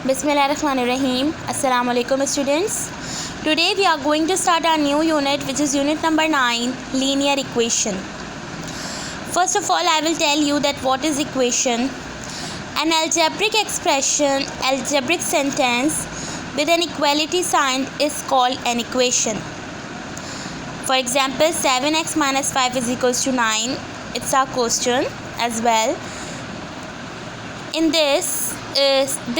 Bismillahirrahmanirrahim. Assalamu alaikum students. Today we are going to start our new unit, which is unit number 9, linear equation. First of all, I will tell you that what is equation. An algebraic expression, algebraic sentence with an equality sign is called an equation. For example, 7x minus 5 is equals to 9. It's our question as well. In this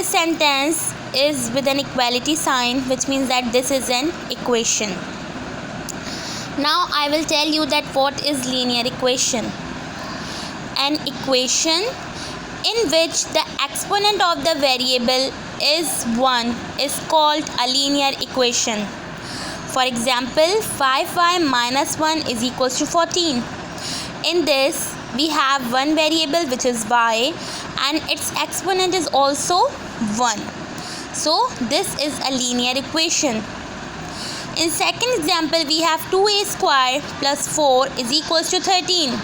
sentence is with an equality sign, which means that this is an equation. Now I will tell you that what is linear equation. An equation in which the exponent of the variable is 1 is called a linear equation. For example, 5y minus 1 is equals to 14. In this we have one variable, which is y, and its exponent is also 1. So this is a linear equation. In second example, we have 2a square plus 4 is equals to 13.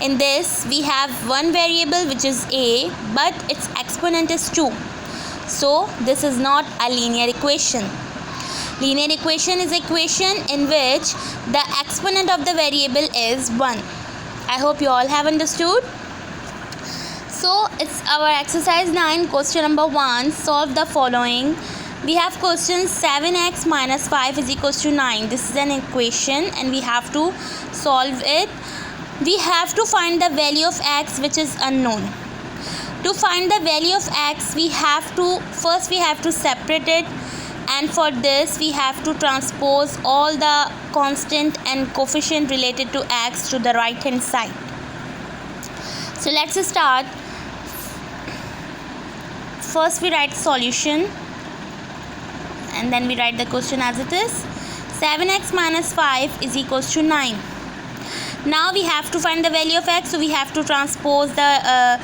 In this we have one variable, which is a, but its exponent is 2. So this is not a linear equation. Linear equation is an equation in which the exponent of the variable is 1. I hope you all have understood. So it's our exercise 9, question number 1. Solve the following. We have question 7x minus 5 is equals to 9. This is an equation and we have to solve it. We have to find the value of x, which is unknown. To find the value of x, we have to separate it, and for this we have to transpose all the constant and coefficient related to x to the right hand side. So let's start. First we write solution and then we write the question as it is. 7x minus 5 is equals to 9. Now we have to find the value of x, so we have to transpose the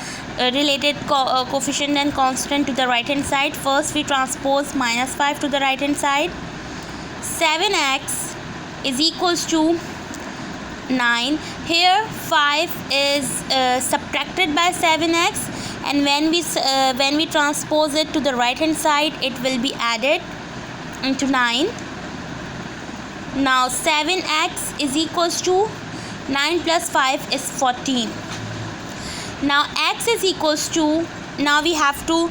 related coefficient and constant to the right hand side. First we transpose minus 5 to the right hand side. 7x is equals to 9. Here 5 is subtracted by 7x, and when we transpose it to the right hand side, it will be added into 9. Now 7x is equals to 9 plus 5 is 14. Now x is equals to, now we have to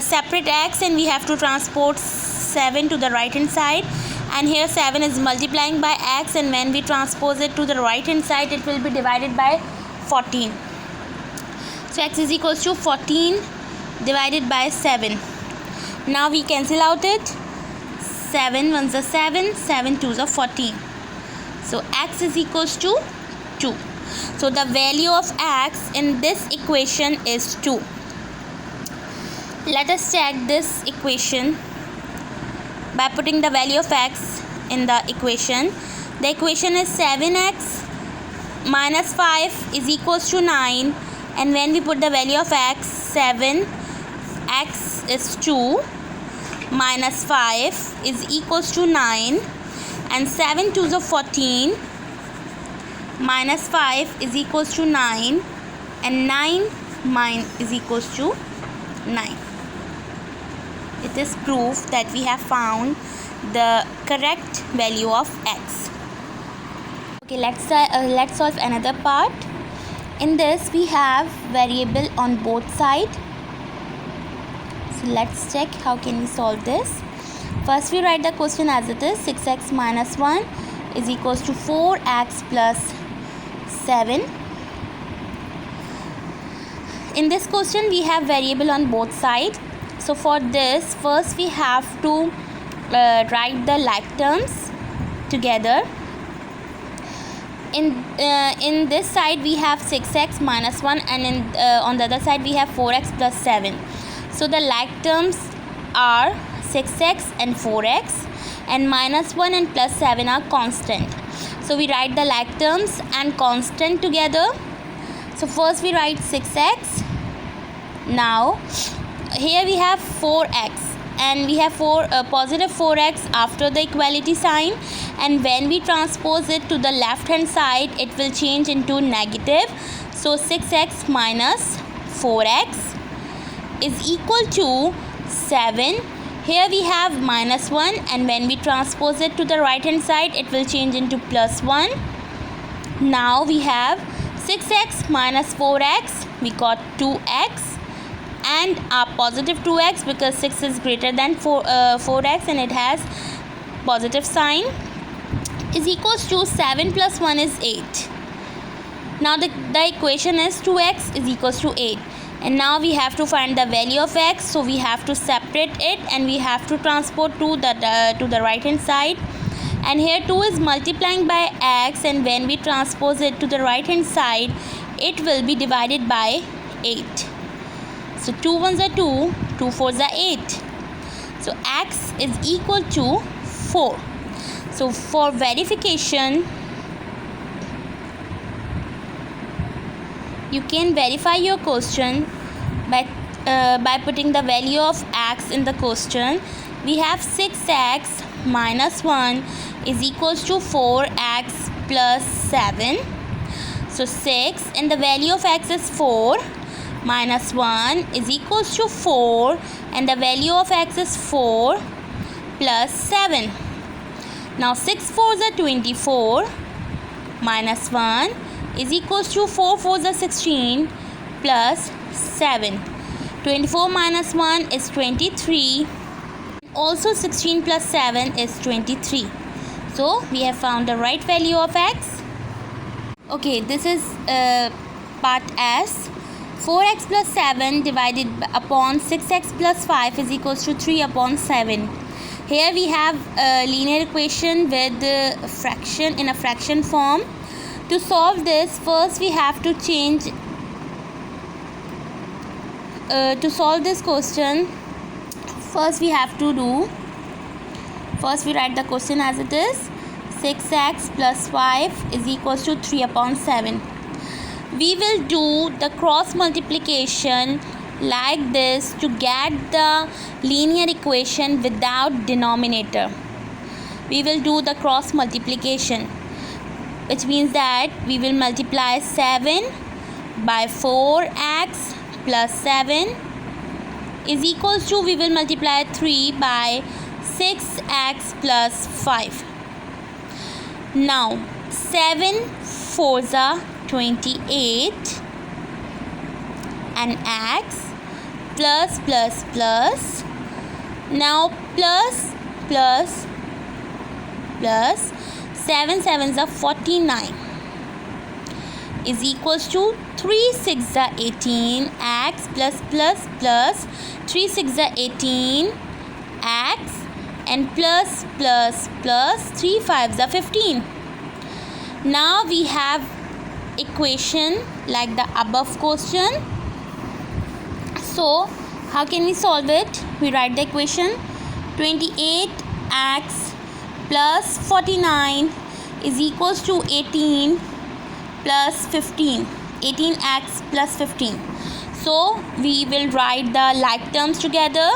separate x and we have to transpose 7 to the right hand side, and here 7 is multiplying by x, and when we transpose it to the right hand side, it will be divided by 14. So x is equals to 14 divided by 7. Now we cancel out it. 7 ones are 7, 7 twos are 14. So x is equals to 2. So the value of x in this equation is 2. Let us check this equation by putting the value of x in the equation. The equation is 7x minus 5 is equals to 9, and when we put the value of x, 7, x is 2 minus 5 is equals to 9, and 7 twos are 14 minus 5 is equals to 9, and 9 is equals to 9. It is proof that we have found the correct value of x. Okay, let's solve another part. In this we have variable on both sides. So let's check how can we solve this. First we write the question as it is. 6x minus 1 is equals to 4x plus 7. In this question we have variable on both sides. So for this, first we have to write the like terms together. In this side we have 6x minus 1, and on the other side we have 4x plus 7. So the like terms are 6x and 4x, and minus 1 and plus 7 are constant. So we write the like terms and constant together. So first we write 6x. Now here we have 4x, and we have positive 4x after the equality sign, and when we transpose it to the left hand side, it will change into negative. So 6x minus 4x is equal to 7. Here we have minus 1, and when we transpose it to the right hand side, it will change into plus 1. Now we have 6x minus 4x, we got 2x, and our positive 2x because 6 is greater than 4x and it has positive sign, is equals to 7 plus 1 is 8. Now the equation is 2x is equals to 8. And now we have to find the value of x, so we have to separate it and we have to transport to the right hand side. And here 2 is multiplying by x, and when we transpose it to the right hand side, it will be divided by 8. So 2 ones are 2, 2 fours are 8. So x is equal to 4. So for verification, you can verify your question by putting the value of x in the question. We have 6x minus 1 is equals to 4x plus 7. So 6 and the value of x is 4 minus 1 is equals to 4, and the value of x is 4 plus 7. Now 6 fours are 24 minus 1 is equals to 4 fours are 16 plus 7. 24 minus 1 is 23. Also 16 plus 7 is 23. So we have found the right value of x. Okay, this is part S. 4x plus 7 divided upon 6x plus 5 is equals to 3 upon 7. Here we have a linear equation with the fraction in a fraction form. To solve this, first we have to change to solve this question. First we write the question as it is. 6x plus 5 is equals to 3 upon 7. We will do the cross multiplication like this to get the linear equation without denominator. We will do the cross multiplication, which means that we will multiply 7 by 4x plus 7 is equals to, we will multiply 3 by 6x plus 5. Now 7 fours are 28 and x plus plus plus. Now plus plus plus 7 sevens are 49 is equals to 3 6 are 18 x plus plus plus 3 6 are 18 x and plus plus plus 3 5s are 15. Now we have equation like the above question. So how can we solve it? We write the equation 28x plus 49 is equals to 18 plus 15. 18x plus 15. So we will write the like terms together.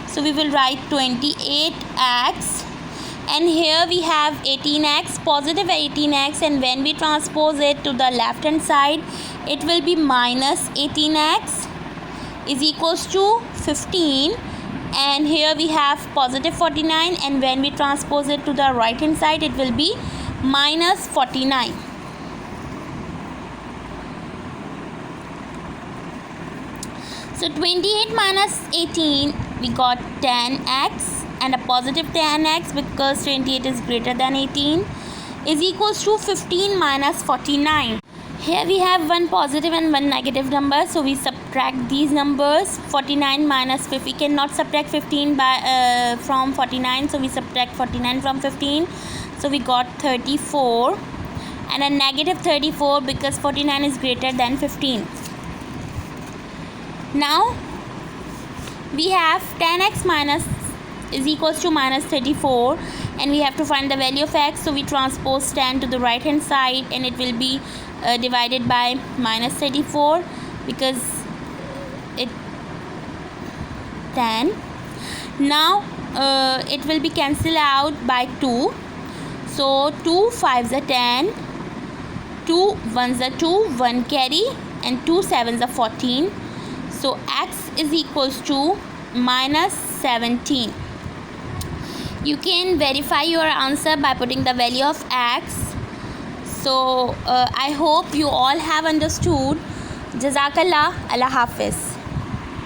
So we will write 28x, and here we have 18x, positive 18x, and when we transpose it to the left hand side, it will be minus 18x is equals to 15, and here we have positive 49, and when we transpose it to the right hand side, it will be minus 49. So 28 minus 18, we got 10x and a positive 10x because 28 is greater than 18 is equals to 15 minus 49. Here we have one positive and one negative number, so we subtract these numbers. 49 minus 50, we cannot subtract 15 from 49, so we subtract 49 from 15. So we got 34 and a negative 34 because 49 is greater than 15. Now we have 10x minus is equals to minus 34, and we have to find the value of x, so we transpose 10 to the right hand side and it will be divided by minus 34 because it 10. Now it will be cancelled out by 2, so 2 5s are 10, 2 1s are 2, 1 carry, and 2 7s are 14. So x is equals to minus 17. You can verify your answer by putting the value of x. So I hope you all have understood. Jazakallah. Allah Hafiz.